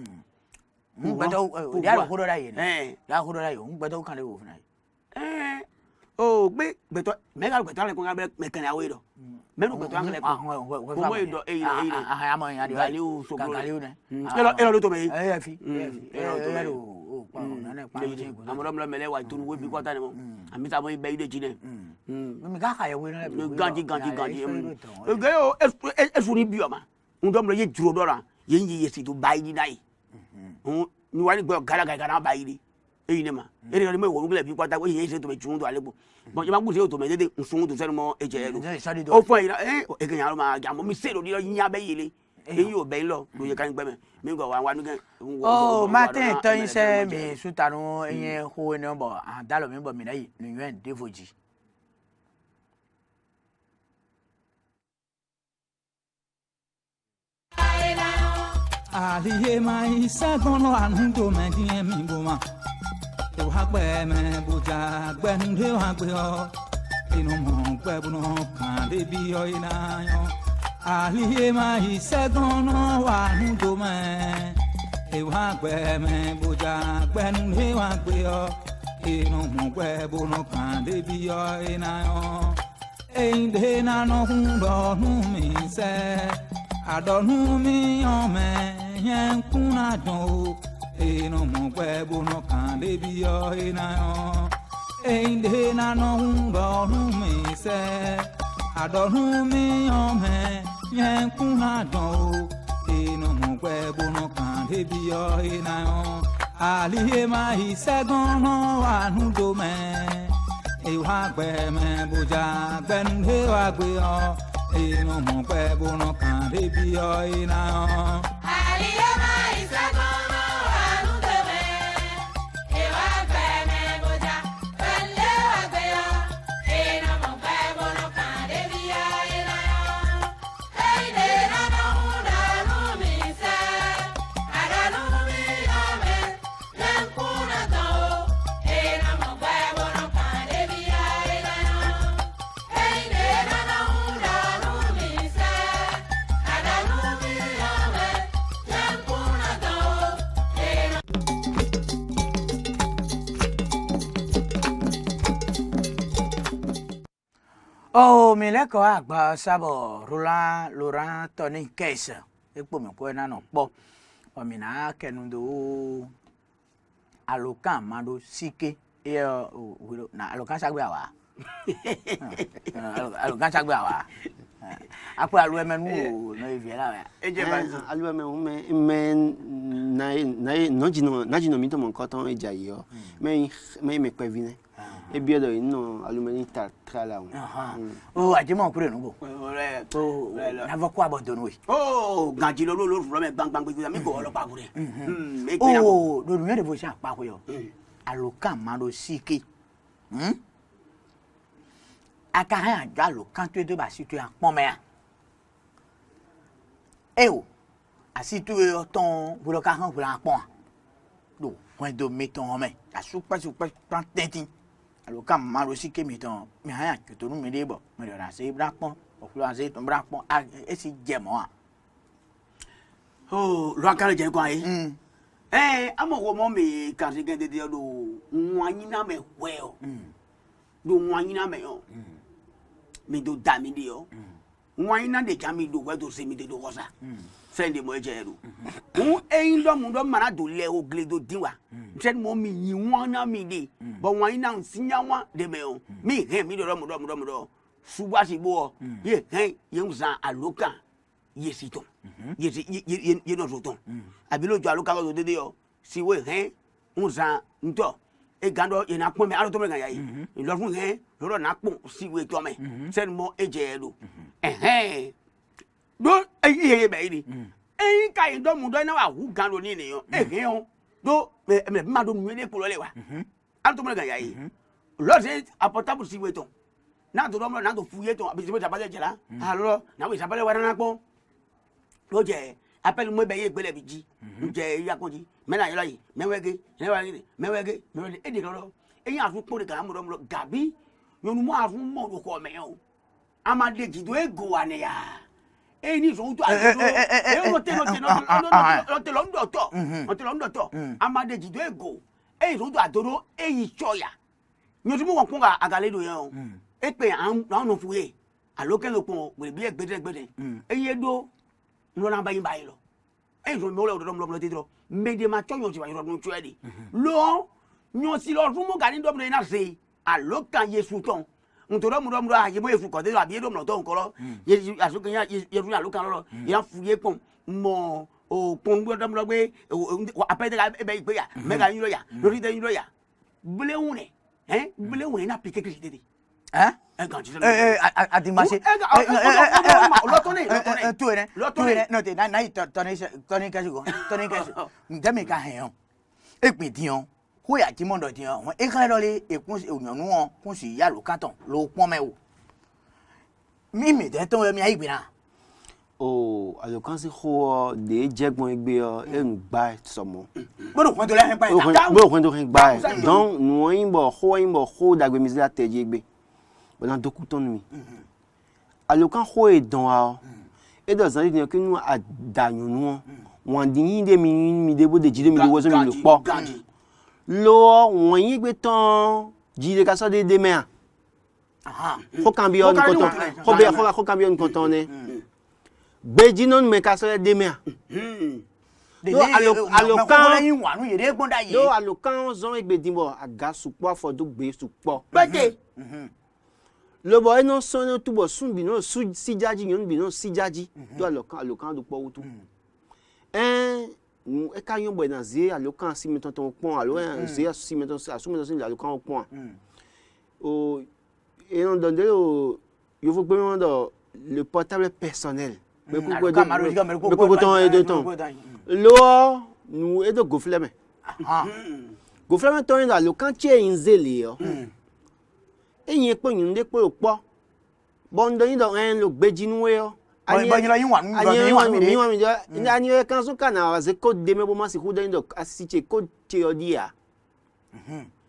n gbẹtọ yàrá ko dọ da yẹ ni yàrá ko dọ da yẹ n gbẹtọ kan de wò fún yẹ. o gbé gbẹtọ mẹka gbẹtọ alẹ kó n ka bẹ mẹkẹnẹ awo yi dọ mẹnu gbẹtọ alẹ kó o mọ yi dọ eyin eyin galiwu sogolo ẹ lọ ló tó bẹ yìí. ẹ fi amọdọmọdọ mẹlẹ wa turu wo bi kọta ni mo ami sábà bẹ yi de jí dẹ. mi k'a ka ye wo ne bẹ. ganji ege o esu ni bi o ma n dọmọdọ ye juro dọ la ye n ye yesi to ba yi n'a ye ni wani gbẹ gana ba yi de eyi ne ma e de mo wo ngilẹ bi kọta o ye yesi to bẹ jun to ale bo bɔn jama kusi o to mɛ dede nsun to sɛni mɔ e cɛ do o fɔ yira e kɛ ɲaaro ma jamu mi se do di la ɲa bɛ yele e y'o bɛɛ yi lɔ do ye kan gbɛmɛ min kɔ wa nugɛ. o martin tɔyin sɛ mi sutanu e ye ko ne bɔ a da lɔ min bɔ mina yi nin yɛn defo ji. aliye ma isa gbɔnɔ anu to mɛ diɲɛ min bo ma. Wa gbẹ mẹ bójá gbẹnudé wa gbé ọ inú mọ gbẹbùnú kàn débi ọ iná yan àlìyé máa ìṣẹ́gun náà wà nùdó mẹ ìwà gbẹ mẹ bójá gbẹnudé wa gbé ọ inú mọ gbẹbùnú kàn débi ọ iná yan èyí dé nánà ń dọ̀nù mi sẹ́ àdọ̀nù mi yàn mẹ yẹn kún náà dùn ó. Eno mo gbe bono kan de bi yo ina yo ende na no ndo nu mi se adonu mi yo me yen kun na do eno mo gbe bono kan de bi yo ina yo ali e ma isegun no wa nu do me e wa gbe me boja gbe nu he wa gbe yo eno mo gbe bono kan de bi yo ina yo ali e ma isegun o mi lẹkọọ àgbà sábọ Laurent Tony Kess epo mi kọ ẹ nánà pọ Omina kenundo alokan mando sike e na alokan sagbe awa. Alokan sagbe awa. Apo alu emenu no eviela ya. Eje ba alu me no jino mi to mon koton eja yo. Me previne. E bien do no alu me ni tra la. Oh, ajimo kure no go. Oh, na va kwa bodon we. Oh, ganji lo flo me bang gbe mi go olopa kure. Oh, do mi de bo sha pa ko yo. Alokan mando sike. Aka ha galo kan tu de ba si tu an pon me a. Eh o, asi tu e ton bu lo ka han bu la pon. Do, point do meton me. A super tan tentin. Alokan mando sike meton. Mi ha que to nu me de bo. Me do ra se bra pon. O ku la se ton bra pon. A e si jemo a. Oh, lo akare je kwa yi. Amo wo mo me kan se gen de do nwanyi na me we o. Do nwanyi na me o. Mi do da mi di o. Nwanyi na de jami do we do se mi de do kosa. Send mo eje ru. Eyin do mu do mara do le o gle do dinwa. Send mo mi yin won na mi di. But nwanyi na nsinya wa de me o. Mi he mi do do. Suwa si bo o. Ye he ye nsan alokan. Ye siton. Ye no soton. Abilo jo alokan do de o. Si we he nsan nto. E gando ye na pon me aro to me gan yayi. Lo fun he lo na pon si we to me. Send mo eje do. Do ye be ni. Ka ndo mu do na wa hu gan lo ni ni yo. O. Do me ma do nu le ko lo le wa. Aro to me gan yayi. Lo se apotable si we to. Na do mo na do fu ye to abi se bo tabale je la. Alo na we sabale wa na pon. Lo je appelle moi be ye gbele bi ji. Nje ya ko ji. Me na yo yi. Mewege e de lo. Eyin afu po de kan mo gabi. Yonu mo afu mo do ko me o. Amade ji do ego wa ne ya. Ni so to ado. Lo te lo ndo to. Amade ji do ego. So to adoro eyi choya. Nyotu mo won kun ga agale do yen o. E pe an no fuye. Aloke lo pon we bi egbede. Eye do no na bayin lo. So mo le do te do. Mede ma choyo ti ba yo no chwe lo nyo si lo rumo ga ni do na se alokan Yesu ton ntoro mu do aye mo Yesu ko de abi do mo to nko lo ye asukan ye ru alokan lo ya fuye pon mo o pon do mo gbe apede ga be igbe ya me ga yin lo ya lori de yin lo ya blehun ne na pike Kristi de Adimase. Lo tone. Tu ere no te na toni kasi go. Toni kasi. Ndeme ka hen. Epe dion. Ho ya ti mondo dion. E kan lo le ekun onyonu won kun si ya lo katon lo pon me wo. Mi de ton mi ayi gbe na. Oh, alokan si ho de jegbon egbe o en gba somo. Bo do kon to le hen pa ta. Bo kon to hen gba. Donc no yin bo ho dagbe mi la teje egbe. Dans beaucoup ton nuit. Alors quand ho est dans et dans un dire que nous a danyo nous on dit des mi debo de jide mi de wozo mi le po lo on yin gbe ton jide ka so de demain ho cambio ni koton ho cambio ni koton ne beji non me ka so de demain alors quand yin wa nu yere gbon da yi do alors quand zon egbe dimbo aga supo for do gbe supo Bete. Le boy non sonne tout bo sun bino si jaji yon bino si jaji do alokan do po wutu e ka yon boy na ze alokan si meton ton pon alo ze si meton si alokan pon o et on donne il faut que dans le portable personnel mais pour ton et de temps lo nous et de gofleme gofleme ton dans alokan tie inzele yo eyin po yin de po bondo yin do en lo gbeji nu we o ani lo yin wa mi de ani e kan so kana wa ze code de me bo ma si ku de yin do asiche code ti odia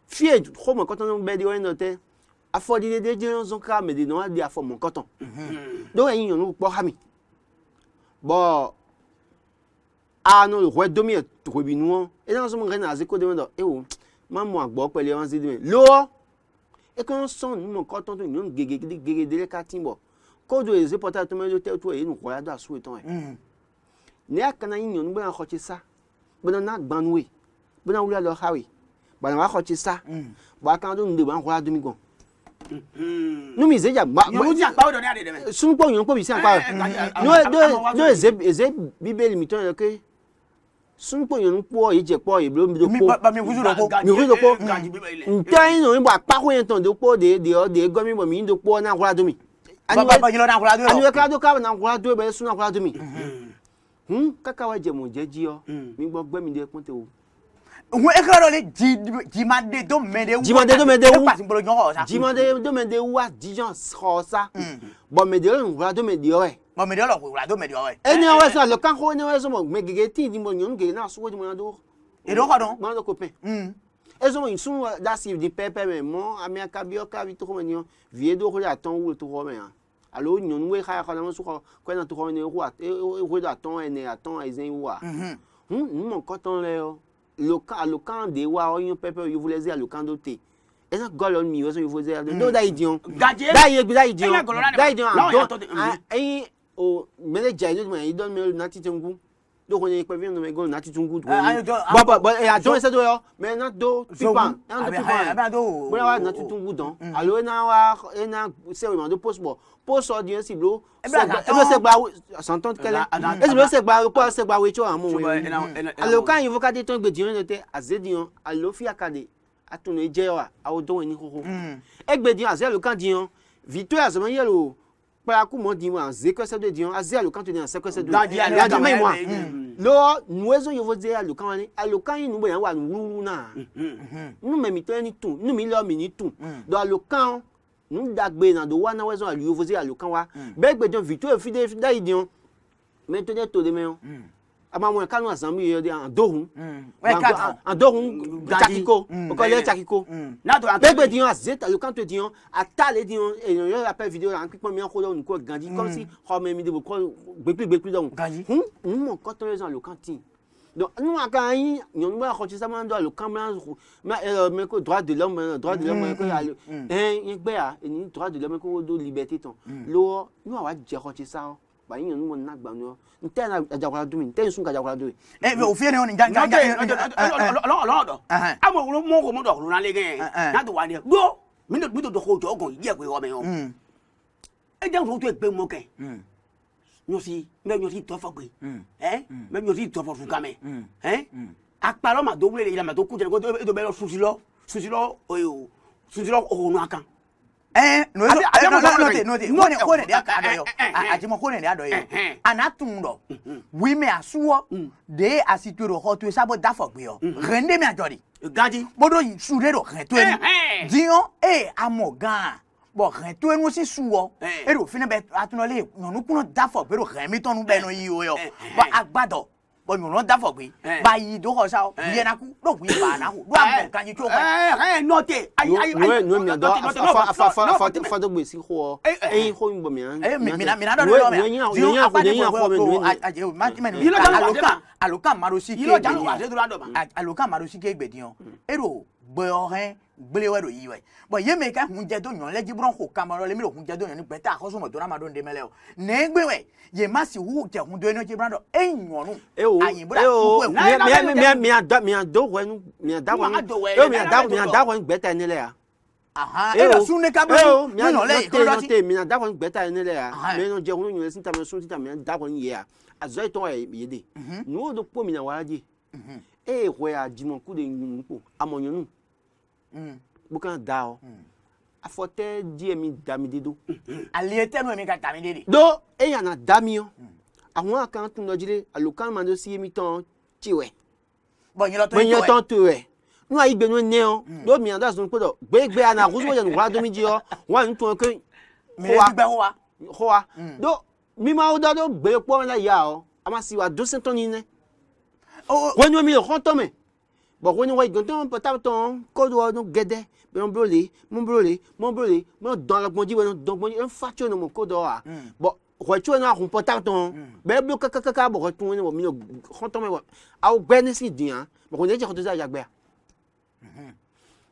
fie ho mo koton no be de yin do te afodi de je yon ka me de no adi afo mo koton do eyin yon po ha mi bo no le roi domi to bi nu e dan so mo re na ze code de do e o ma mo agbo pele wan zi de lo et quand son nous quand on nous gege de katimbo kodo eze porta to me to e nu kwa da so eton ne akana yin nu ba khochi sa banana banwe bana wula lo hawi bana wa khochi sa ba kan do nde ban khola dumi gon nu mi zeja ba Yo uja pa odo ni ade dem. sun po yon po bi si pa no eze bibeli mi ton ke sun po yon po ye je po ye blo mi do mi po ba mi wuzu do ko mi wi do po Ganji bi ba ile. ntan no bo pa ko yen ton do po de go mi bo mi do po na khola dumi ba yilo na kula do ani we ka do ka na khola do be sun na khola dumi kaka wa je mo je ji o mi gbo gbe mi de kun te o wo e kro le jimande do mede wu pa simbolo nyon ko sa jimande do mede wa dijon khosa bo mede o khola do mede o e mo mede lo kula do mede o e eni o so lo kan ko ni o so mo me gege ti di mo nyon ge na so wo di mo na do e do ko don mo do copain ezo mo sun da si di pepe me mo ami aka bi o ka bi to ko ni o vie do ko ya ton wu to ko me alo nyon we kha na mo su ko na to ko ni o wa e da ton ene aton ezen wa mo ko ton le o le camp de wa o yon pepe yo voulez dire le camp doté et ça golon mi o so yo voulez dire do da idion Gaje. da idion ai o manager no me don me na titungu do ko ni pe vi no me go na titungu ba e a don se do yo me na do pipan aba do bo wa na titungu don alo na wa e na se we ma do post audience blo e se gba s'entendre kele e se gba we cho amu we alo kan yin voka de ton gbe dion te azedion alo fi akade atun e je wa awo do ni koko e gbe dion azel kan dion victoire azman yelo pa ku mo dion aze ko se de dion azel kan to ni aze ko se de Gaji mai moi lo nuezo yo vo dire alo kan yin nu bo yan wa nu na nu me mi to ni tun nu mi lo mi ni tun do alo kan nu dagbe na do wa na wezo alu yo vo dire alo kan wa be gbe dion victoire fi de da idion me to de to de me ama mo kanu asami yo de andohun chakiko o ko le chakiko Na to bebe dion azeta le kanto dion atale dion e yo appel vidéo la nkipo mi ko do nko gandi comme si ho me mi de ko gbe don mo ko to les gens le kantin donc nous aka yin nyon ba ko ti sa man do le kan me ko droit de l'homme ko yin gbe a ni droit de l'homme ko do liberté ton lo nous wa je ko ti sa ba yin mo na gba no ntena ajakwala dumi ntena sun ajakwala dumi o fi ni on ganga lo amo mo ko mo do lo na le gen na to wa ni do mi do ko jo gon ye pe o me o e je so to pe mo ke nyo si to fo pe me nyo si to fo fu ka me aparo ma do wele ila ma to ku je ko do be lo susi lo o no akan no ko ne dia ka do yo ajimo ko ne dia do yo anatun do wi me asuo de asituro ho to sabo da fo gbe yo rende me ajori Gaji bodo yi sure do kan to enu dion amogan bo kan to enu si suo e ro fina be atunole nonu kuno da fo gbe ro kan mi tonu be no yi o yo ba agbado bo mi no da fo gbe ba yi do ho sa o ye na ku do wi ba na ku do am kan yi cho ko note no mi do fa do gbe si ho ho ngbo mi mi na do lo me dion apade ko aloka marosi ke aloka marosi ke gbe dion ero gbe ohen gbele we do yi we bo ye me ka hun je do yan leji bron ko kamaro le mi ro hun je do yan ni beta akoso mo do na ma do nde mele o ne gbe we ye ma si hu je hun do eno ji brando eyan nu ayin bra mi ado we nu mi ada we gbeta ni le ya ero sun ne ka bro mi no le ko do ti mi ada we gbeta ni le ya me no je hun nu sin ta me sun ti ta me da we ye ya azo to e ye de nu o do po mi na wa ji we ajimo ku de npo amoyonu bukan da o afote die mi dami dedo ali tenu mi ka tami dede do eyan na dami o àwọn akan tun lo jire alokan ma do si mi ton tiwe bo yin lo ton tiwe nu ayi gbe nu ne o do mi anda sun podo gbegbe ana kuzo je nu wa do mi ji o wa n tun ke mi gbe ho wa do mi ma o do gbe po la ya o ama si wa 200 ton ni ne wọ́n ní omi lè kọ́ tọ́ mẹ́ bọ̀ wọ́n ní wọ́n ìgbọ̀n tó ń pọ̀ tábà tó ń kọ́ lọ́wọ́ ọdún gẹ́dẹ́ bí wọ́n búrọ̀lẹ́ wọ́n dán lọ́gbọ́n jí wọ́n dán gbọ́n jí wọ́n fà tí ó ní mọ̀ kó dọ̀ wá bọ̀ wọ́n tí ó ní àkùn pọ̀ tábà tó ń bẹ́ẹ̀ bí ó kẹ́kẹ́kẹ́ bọ̀ wọ́n tún wọ́n ní wọ́n mi lè kọ́ tọ́ mẹ́ wọ́n àwọn gbẹ́ ní sì dìyàn bọ̀ wọ́n ní ẹ̀jẹ̀ kọ́ tó sá yàgbẹ́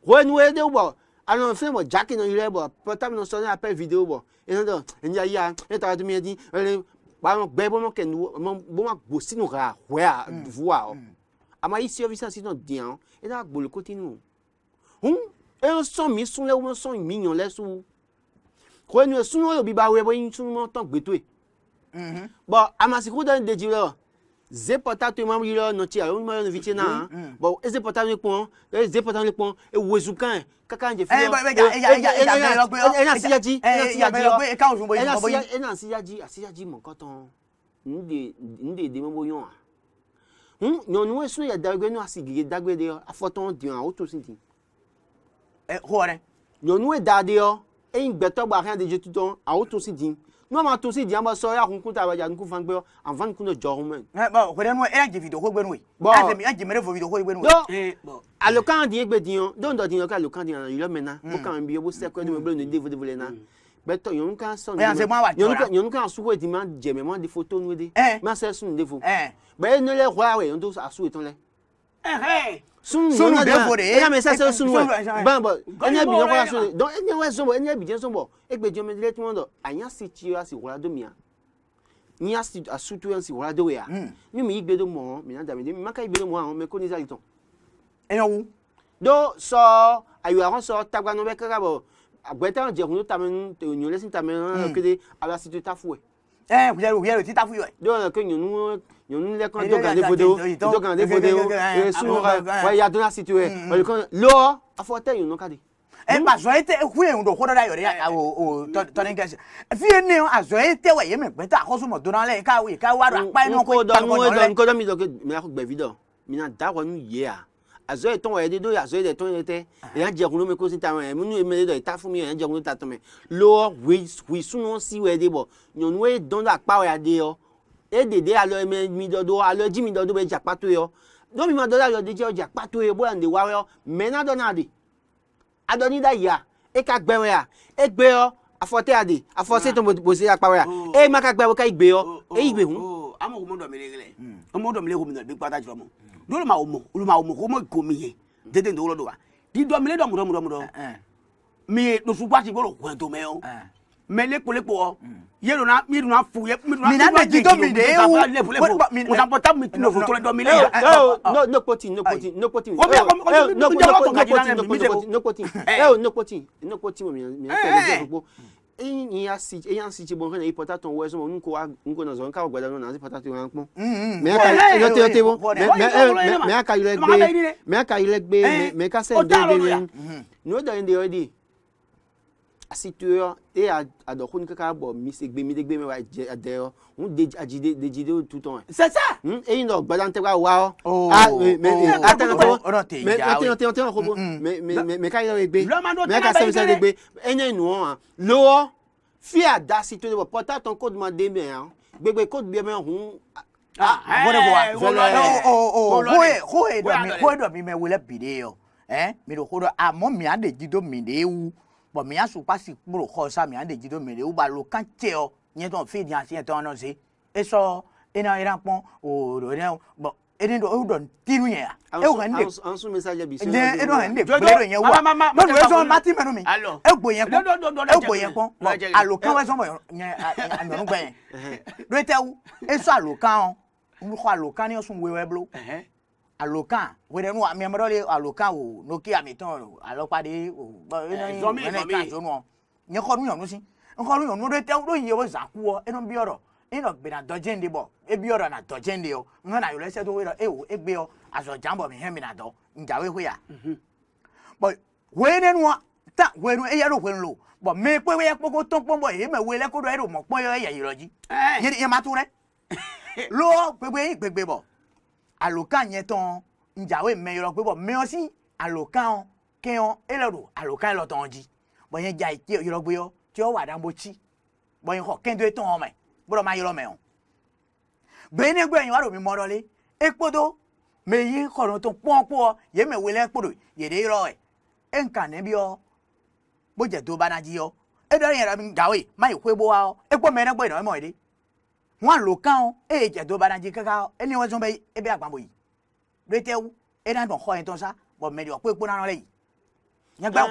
wọ́n ní wọ́n dé bọ̀ àwọn fílẹ̀ bọ̀ jákè náà yìí bọ̀ pọ̀ tábà náà sọ ní apẹ́ fídíò bọ̀ gbẹ bọ́mọ kẹ́ni bọ́mọ gbò sínú ra wẹ́ à voix ama i service si non dian e da gbolo côté nous e son mi sun le o son mignon le su ko ni sun o bi ba we bo yin sun mo tan gbeto e bon ama si ko dan de jilo ze potato mam yilo no ti alo mo no vitina bon e ze potato ni pon e ze potato ni pon e wezukan kaka nje fi e na si yaji e na si yaji mon koton nde mo yon nyɔnu esu ya dagbe no asigige dagbe de afoton dian auto sinti hore nyɔnu e dade yo e ngbeto gba kan de je tuton auto sinti no ma to si dian ba so ya kun ta ba ja kun fan gbe avant kun no jorum men ba hore no e video ko gbe no we anje mere fo video ko gbe no we alokan di egbe dian don do dian ka alokan dian yo mena mo kan bi bo se ko de mo ble no de vo na beto nyɔnu kan so nyɔnu kan suwe di man jeme mo de photo no de ma se sun de fo ba no le kwa we ndo asu eton le sun de fo de e me se sun we ban bo enya bi no kwa so don enya we so bo enya bi je so bo egbe jo me le ti won do anya si ti asi wora do mia ni asi asu tu asi wora do we a mi mi igbe do mo mi na da mi ma ka igbe do mo awon me ko ni za iton enya wu do so ayu awon so tagba no be kaka bo agbeta je kun ta men nyun le sin ta men kede ala si tu ta fu kujaro ti ta fu yo do ke nyunu le kan do kan de fodo e sunu wa ya do na situe o kan lo afote nyunu kadi e ba zo ete hu e ndo ko da yo re o to ni gese fi ene azo ete wa ye me pe ta ko so mo do na le ka wa ro apa inu ko do mi do ke mi la ko gbe video mi na da wo nu ye a azo e ton wa de do azo e de ton ete e ya je kun lo me ko sin ta mo mu nu me de ta fun mi e je kun ta ton me lo we sunu si we de bo nyunu e don da pa wa de yo e dede alo mi dodo alo ji mi dodo be japato yo do mi ma dodo alo de je japato yo bo ande wa yo me na do na de adoni da ya e ka gbe we a e gbe yo afote ade afose to bo se apa we a e ma ka gbe wo ka igbe yo e igbe hun amo ko mo do mi le mo do mi le ko mi do bi pata jiro mo do lo ma o mo ko mo ko mi ye dede ndo lo do wa di do mi le do mo mi no su pa ti bo lo ko to me o me lepo yelo na mi na fu ye mi na de do mi de o sa pota mi no fu to le do mi le no poti no poti no poti mo mi e ya si bon kan e pota ton we so mo nko na zo nka gbada no na si pota to ran pon me aka yo te bo me aka ile gbe me ka se de no da inde odi asitueur et à donc on kaka bo mi se gbe mi de gbe me wa de on de tout temps c'est ça et il no gbadan te wa wa mais attends mais ka ile gbe mais ka se se gbe enya nu an lo fi ada situeur porta ton code demander mais gbe code bien mais hun do mi me wele video mi do ko do amo mi ade jido mi de wu bo mi asu pasi kuro ko sa mi ande jido mere u ba lo kan che o yen ton fi di asin ton no se e so ina ira pon o do ne bo eni do o do tinu yen e o kan de ansu message bi se e do han de do yen wa mo do so mati menu mi e gbo yen pon alo kan we so mo yen anu gba yen do te wu e so alo kan o ko alo kan ni o sun we blo alokan we nu mi amado le alokan o nokia mi ton alopade o ina kan so nu yen ko nu yonu si nko nu yonu do te do yin wo zaku o eno bi oro ino gbe na dojende bo e bi oro na dojende o nga na yo le se to we ro e o egbe o aso jambo mi hen mi na do njawe ho ya but we ne nu ta we nu e ya ro we lo but me pe we poko ton pon bo e me we le ko do e ro mo pon yo ya yiroji ye ma tu re lo gbegbe bo alokan yen ton njawe me yo pe bo me o si alokan ke on e lo alokan lo ton ji bo yen ja iti yo gbe yo ti o wa dan bo chi bo yen ko kendo ton o me bo ma yo me on gbe ne gbe yin wa ro mi mo ro le epodo me yin ko ron ton pon po ye me we le epodo ye de ro e nkan ne bi o bo je do banaji yo e do yen ra mi jawe ma yi kwe bo wa o epo me ne gbe no mo ide wọn lo kan e je do banaji kaka eni won so be e be agbambo yi do tewu e dan don kho yen ton sa bo me do pe epo na ran le yi yan gba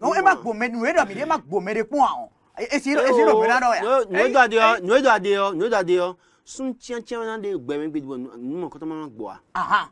no e ma gbo me nu e do mi de ma gbo me de pon awon e si lo me na do ya no do ade yo sun tian na de gbe me gbe nu mo ko to ma gbo a aha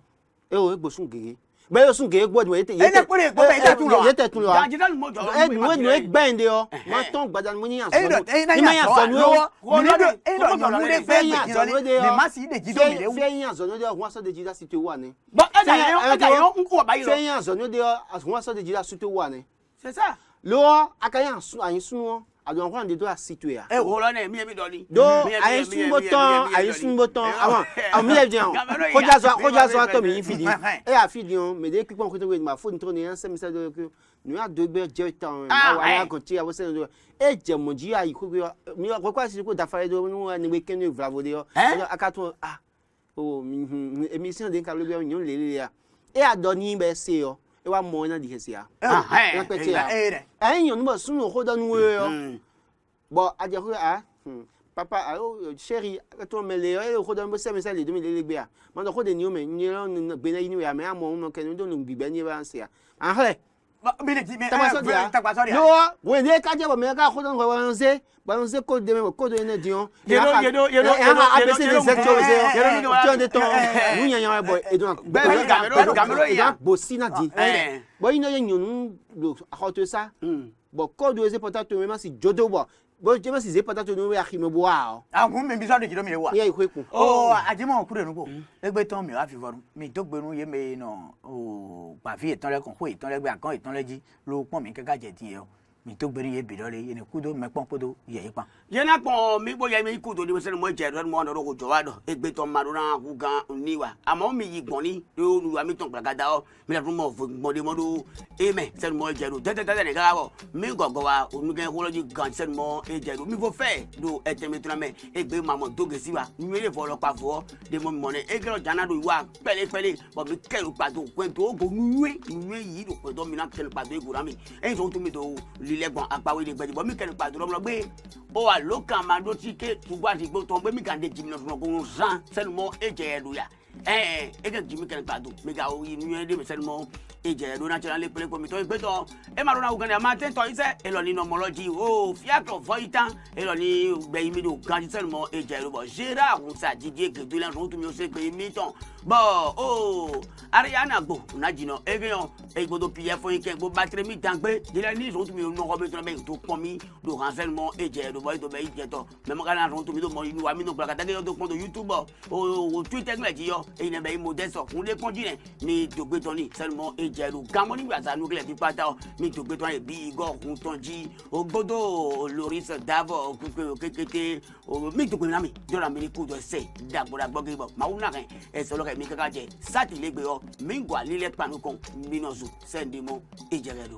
o egbo sun gege be yo sun gege gbodi mo yete ene pere ko be tun lo yete tun lo Jajida ni mo jọ. no gbende yo ma ton gbadan mo ni yan so ni ma yan so wo ni do e do mo mu de fe yan so no de ni ma si de jido mi le fe yan so no de won so de jida si to wa ni Bo ẹja yo nko ba yi fe ro. yan so no de won so de jida si to wa ni C'est ça. lo akayan sun ayin sun won adon ko de do a situ ya E wo lo na mi do ni. do ayin sun botan àwọn mi le bien ko ja so to mi fidi e a fidi on me de clip on ko to we ma phone to ni an se mi se do ko ni a do gbe je tan wa ko ti a wo se do e je mo ji ayi ko mi ko kwa si ko da fa do ni we ken ni bravo de yo aka to o mi se de ka lo bi yon le ya e a do ni be se yo e wa mo na di ke se ya na pe ti ya ayin yon mo sun ko da nu we yo bon a dire papa chéri to me le e ko don bo se me se le do mi le gbe a mo do ko de ni o me ni lo gbe na ni we a me amo no ke ni do no gbe ni ba se a he mi de ti me ta pa so dia no we ne ka je bo me ka ko don ko wa nse ko de me ko do ne dion Yedo a be se de secteur we se tu de ton nu nya nya boy e do gamero ya. bo si na di bo ina ye nyonu do a ko to sa bo ko do se potato me ma si jodo bo je me si ze potato no we akime bo a agun mi bi so de jido mi le wa ye ikweku o ajimo kure nu po egbe ton mi wa fi forun mi to gberun ye me no o pa fi etan le kon ko etan le gbe akan etan le ji lo pon mi keka je ti e o mi to gberin ye bi lole ene kudo me pon podo ye ipan Ye na pon mi bo ye mi ku do ni se mo je do mo do ko jo wa do egbe to ma do na ku gan ni wa àmọ́ mi yi gbon ni do lu wa mi ton gbagada o mi la mo fo mo de mo do e me se mo je do tete ni ga wo mi gogo wa o mi gan ko lo ji gan se mo e je do mi fo fe do e te mi tun me egbe ma mo doge si wa mi le fo lo pa fo de mo mo ne e gelo jana do wa pele bo mi kelu pa do kwen to go nuwe yi do ko do mi na kelu pa do e go ra mi e so to mi do lilegbon apawe de gbe bo mi kelu pa do lo gbe o wa lokan ma do ti ke tugba ti gbo ton gbe mi kan de jimi no ko san senu mo eje edu ya e ke jimi kan gbadu mi ga o yi nu de mi senu mo eje edu natural le pele ko mi to gbe to e ma ro na ugan ma ten to ise e lo ni nomology o fiato fo itan e lo ni gbe mi do kan senu mo eje edu bo jera un sa jije ke do la so tu mi o se pe mi ton bo o ariana gbo na jino e ge yon e gbodo pf fo yin gbo battery mi dan gbe de la ni so tu mi no ko be to be to pon mi do kan senu mo eje edu bo to be ije to me mo kana so tu mi do mo inu wa mi no gba ka do pon do YouTube o Twitter ngle ji yo e ne be mo de so kun le pon ji ne mi do gbe to ni senu mo eje edu gan mo ni gba sa nuclear bi pata o mi do gbe to e bi go kun ton ji o gbodo Loris Davo kekete o mi do gbe na mi do ra mi ni ku do se dagboda gbo ge bo ma wu na kan e so lo ke mi kaka je sati le gbe o mi ngwa lile panu kon mi no su send mo eje edu